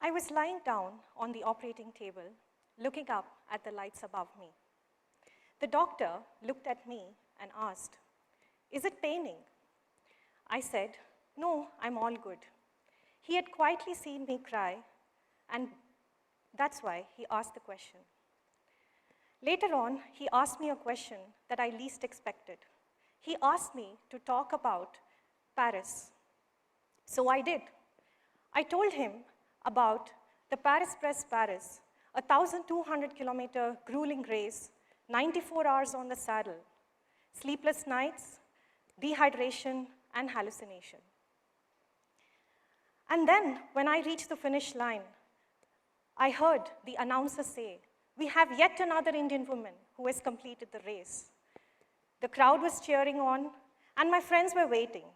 I was lying down on the operating table, looking up at the lights above me. The doctor looked at me and asked, "Is it paining?" I said, "No, I'm all good." He had quietly seen me cry, and that's why he asked the question. Later on, he asked me a question that I least expected. He asked me to talk about Paris. So I did. I told him about the Paris-Brest-Paris, a 1,200-kilometer grueling race, 94 hours on the saddle, sleepless nights, dehydration, and hallucination. And then, when I reached the finish line, I heard the announcer say, "We have yet another Indian woman who has completed the race." The crowd was cheering on, and my friends were waiting,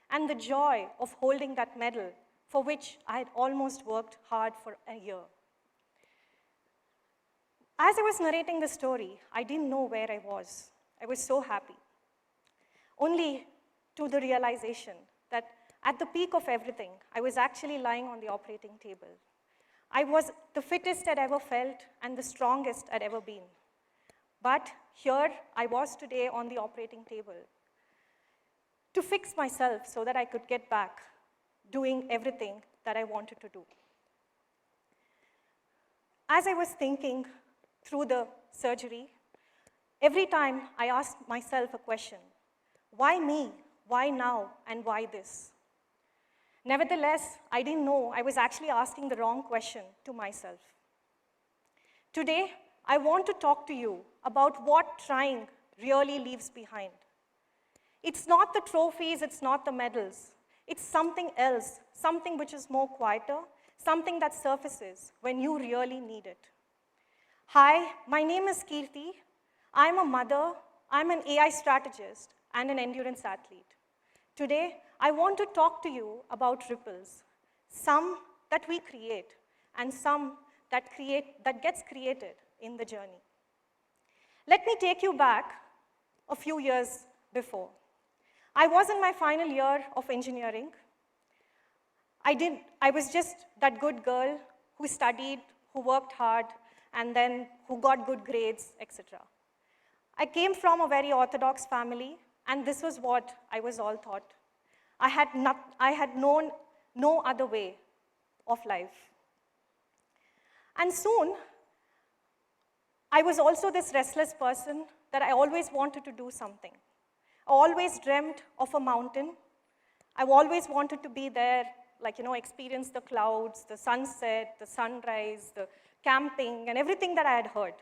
and the joy of holding that medal for which I had almost worked hard for a year. As I was narrating the story, I didn't know where I was. I was so happy. Only to the realization that at the peak of everything, I was actually lying on the operating table. I was the fittest I'd ever felt and the strongest I'd ever been. But here I was today on the operating table to fix myself so that I could get back doing everything that I wanted to do. As I was thinking through the surgery, every time I asked myself a question: why me? Why now? And why this? Nevertheless, I didn't know I was actually asking the wrong question to myself. Today, I want to talk to you about what trying really leaves behind. It's not the trophies, it's not the medals. It's something else, something which is more quieter, something that surfaces when you really need it. Hi, my name is Kirti. I'm a mother, I'm an AI strategist, and an endurance athlete. Today, I want to talk to you about ripples, some that we create, and some that gets created in the journey. Let me take you back a few years before. I was in my final year of engineering. I was just that good girl who studied, who worked hard, and then who got good grades, etc. I came from a very orthodox family, and this was what I was all taught. I had known no other way of life. And soon, I was also this restless person that I always wanted to do something. I always dreamt of a mountain. I always wanted to be there, experience the clouds, the sunset, the sunrise, the camping, and everything that I had heard.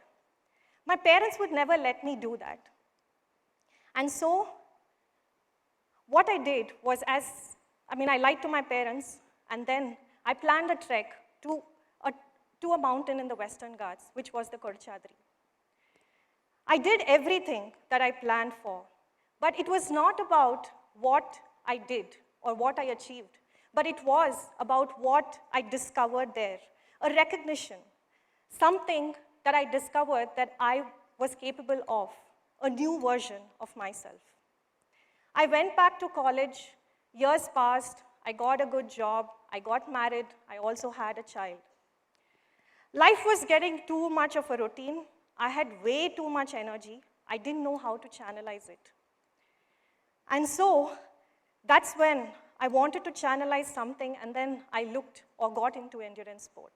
My parents would never let me do that. And so, what I did was I lied to my parents, and then I planned a trek to a mountain in the Western Ghats, which was the Kodachadri. I did everything that I planned for, but it was not about what I did or what I achieved, but it was about what I discovered there, a recognition, something that I discovered that I was capable of, a new version of myself. I went back to college, years passed, I got a good job, I got married, I also had a child. Life was getting too much of a routine. I had way too much energy. I didn't know how to channelize it. And so, that's when I wanted to channelize something, and then I got into endurance sport.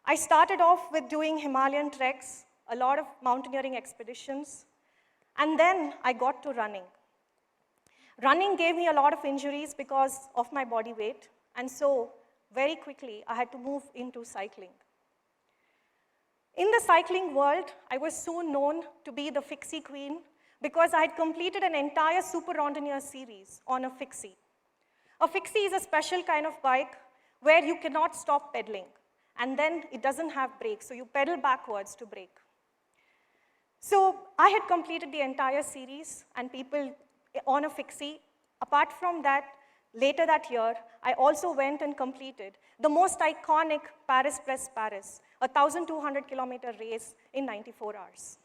I started off with doing Himalayan treks, a lot of mountaineering expeditions, and then I got to running. Running gave me a lot of injuries because of my body weight, and so very quickly I had to move into cycling. In the cycling world, I was soon known to be the fixie queen because I had completed an entire Super Randonneur series on a fixie. A fixie is a special kind of bike where you cannot stop pedaling, and then it doesn't have brakes, so you pedal backwards to brake. So I had completed the entire series, and people on a fixie. Apart from that, later that year, I also went and completed the most iconic Paris-Brest-Paris, a 1,200-kilometer race in 94 hours.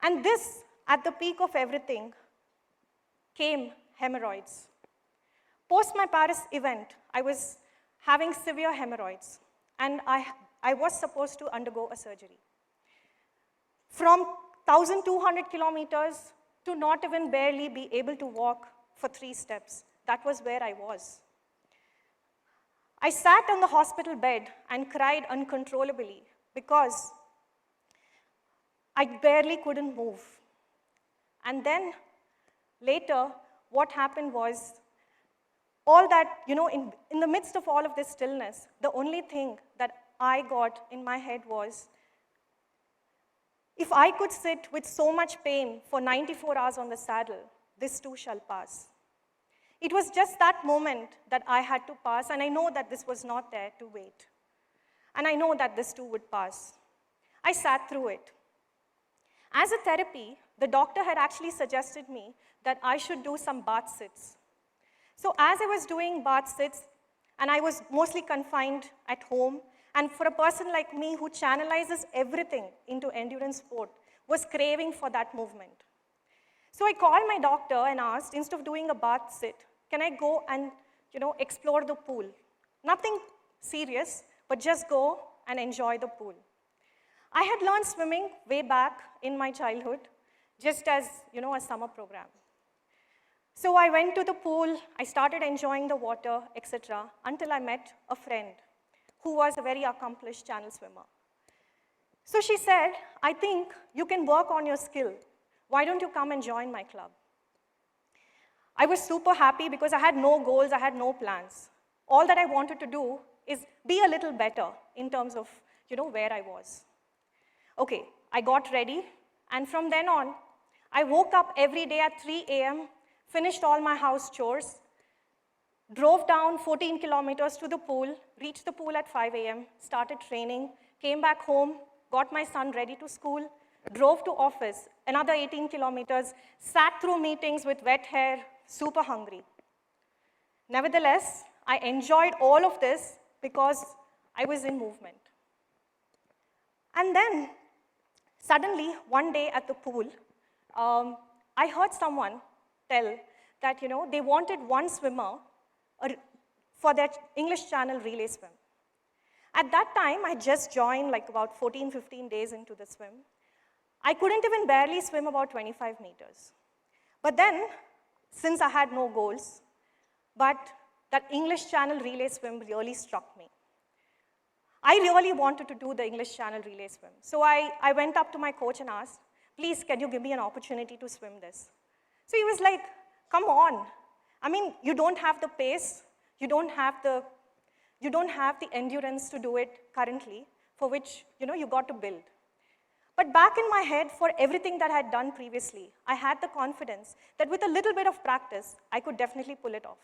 And this, at the peak of everything, came hemorrhoids. Post my Paris event, I was having severe hemorrhoids, and I was supposed to undergo a surgery. From 1,200 kilometers to not even barely be able to walk for 3 steps. That was where I was. I sat on the hospital bed and cried uncontrollably because I barely couldn't move. And then later, what happened was, all that, in the midst of all of this stillness, the only thing that I got in my head was, if I could sit with so much pain for 94 hours on the saddle, this too shall pass. It was just that moment that I had to pass, and I know that this was not there to wait. And I know that this too would pass. I sat through it. As a therapy, the doctor had actually suggested me that I should do some bath sits. So as I was doing bath sits, and I was mostly confined at home, and for a person like me who channelizes everything into endurance sport, was craving for that movement. So I called my doctor and asked, instead of doing a bath sit, can I go and explore the pool? Nothing serious, but just go and enjoy the pool. I had learned swimming way back in my childhood, just as a summer program. So I went to the pool, I started enjoying the water, etc., until I met a friend who was a very accomplished channel swimmer. So she said, I think you can work on your skill. Why don't you come and join my club? I was super happy because I had no goals, I had no plans. All that I wanted to do is be a little better in terms of where I was. Okay, I got ready, and from then on, I woke up every day at 3 a.m., finished all my house chores, drove down 14 kilometers to the pool, reached the pool at 5 a.m., started training, came back home, got my son ready to school, drove to office, another 18 kilometers, sat through meetings with wet hair, super hungry. Nevertheless, I enjoyed all of this because I was in movement. And then, suddenly, one day at the pool, I heard someone tell that they wanted one swimmer for their English Channel relay swim. At that time, I just joined like about 14, 15 days into the swim. I couldn't even barely swim about 25 meters. But then, since I had no goals, but that English Channel relay swim really struck me. I really wanted to do the English Channel relay swim. So I went up to my coach and asked, please, can you give me an opportunity to swim this? So he was like, come on. I mean, you don't have the pace, you don't have the endurance to do it currently, for which you got to build. But back in my head, for everything that I had done previously, I had the confidence that with a little bit of practice, I could definitely pull it off.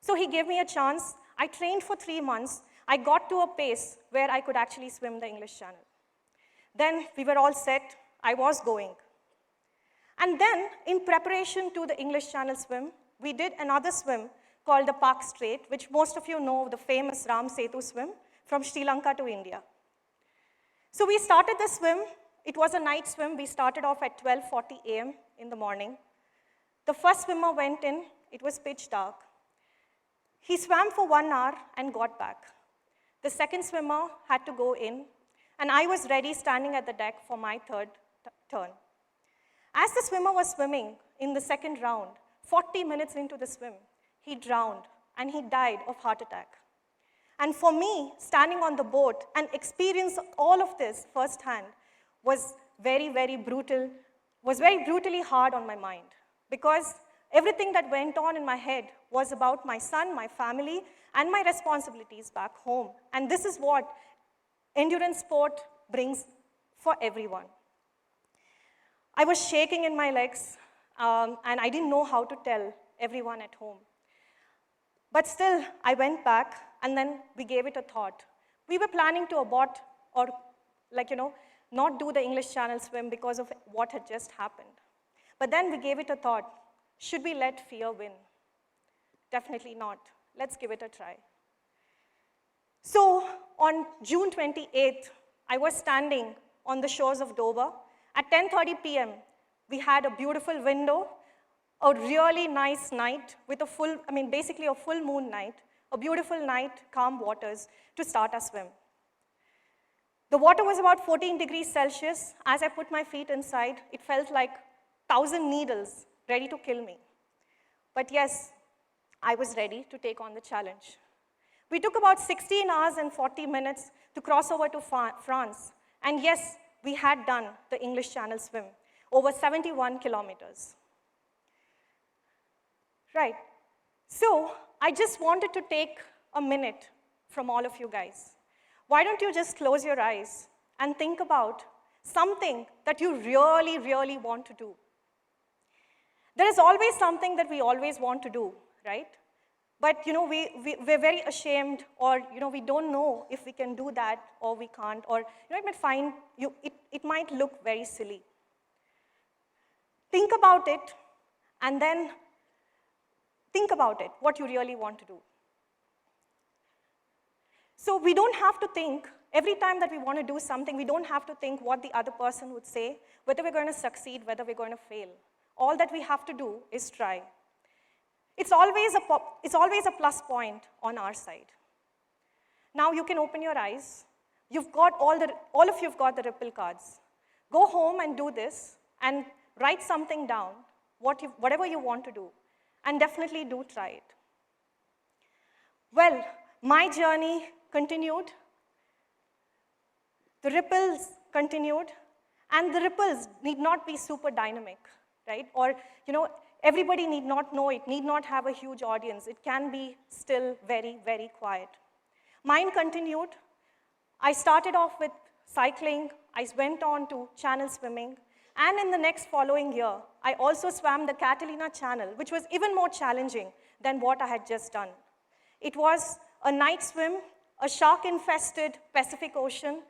So he gave me a chance. I trained for 3 months. I got to a pace where I could actually swim the English Channel. Then we were all set. I was going. And then, in preparation to the English Channel swim, we did another swim called the Park Strait, which most of you know, the famous Ram Setu swim from Sri Lanka to India. So we started the swim. It was a night swim. We started off at 12:40 a.m. in the morning. The first swimmer went in. It was pitch dark. He swam for 1 hour and got back. The second swimmer had to go in, and I was ready standing at the deck for my third turn. As the swimmer was swimming in the second round, 40 minutes into the swim, he drowned and he died of heart attack. And for me, standing on the boat and experience all of this firsthand was very, very brutal, was very brutally hard on my mind, because everything that went on in my head was about my son, my family, and my responsibilities back home. And this is what endurance sport brings for everyone. I was shaking in my legs, and I didn't know how to tell everyone at home. But still, I went back, and then we gave it a thought. We were planning to abort or, not do the English Channel swim because of what had just happened. But then we gave it a thought. Should we let fear win? Definitely not. Let's give it a try. So on June 28th, I was standing on the shores of Dover. At 10:30 p.m., we had a beautiful window, a really nice night with basically a full moon night, a beautiful night, calm waters to start our swim. The water was about 14 degrees Celsius. As I put my feet inside, it felt like 1,000 needles ready to kill me. But yes, I was ready to take on the challenge. We took about 16 hours and 40 minutes to cross over to France. And yes, we had done the English Channel swim, over 71 kilometers. Right. So I just wanted to take a minute from all of you guys. Why don't you just close your eyes and think about something that you really, really want to do? There is always something that we always want to do, right? But we're very ashamed, or we don't know if we can do that or we can't, or it might look very silly. Think about it, and then think about it, what you really want to do. So we don't have to think, every time that we want to do something, we don't have to think what the other person would say, whether we're going to succeed, whether we're going to fail. All that we have to do is try. It's always a plus point on our side. Now you can open your eyes. You've got all of you've got the ripple cards. Go home and do this, and write something down, whatever you want to do, and definitely do try it. Well, my journey continued, the ripples continued, and the ripples need not be super dynamic, right? Or, everybody need not know it, need not have a huge audience. It can be still very, very quiet. Mine continued. I started off with cycling. I went on to channel swimming. And in the next following year, I also swam the Catalina Channel, which was even more challenging than what I had just done. It was a night swim, a shark-infested Pacific Ocean,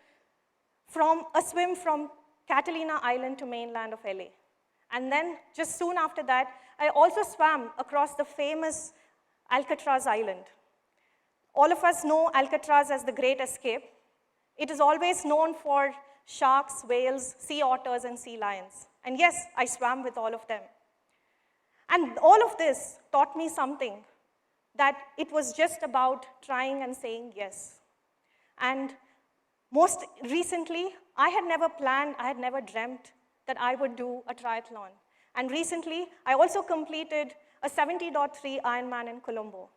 a swim from Catalina Island to mainland of LA. And then, just soon after that, I also swam across the famous Alcatraz Island. All of us know Alcatraz as the Great Escape. It is always known for sharks, whales, sea otters, and sea lions. And yes, I swam with all of them. And all of this taught me something, that it was just about trying and saying yes. And most recently, I had never planned, I had never dreamt that I would do a triathlon. And recently, I also completed a 70.3 Ironman in Colombo.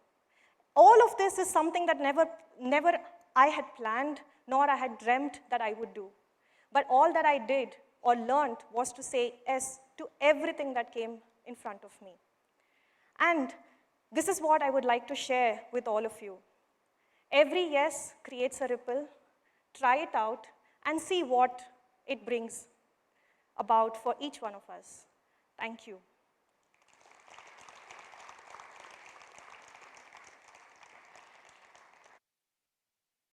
All of this is something that never I had planned, nor I had dreamt that I would do. But all that I did or learned was to say yes to everything that came in front of me. And this is what I would like to share with all of you. Every yes creates a ripple. Try it out and see what it brings about for each one of us. Thank you.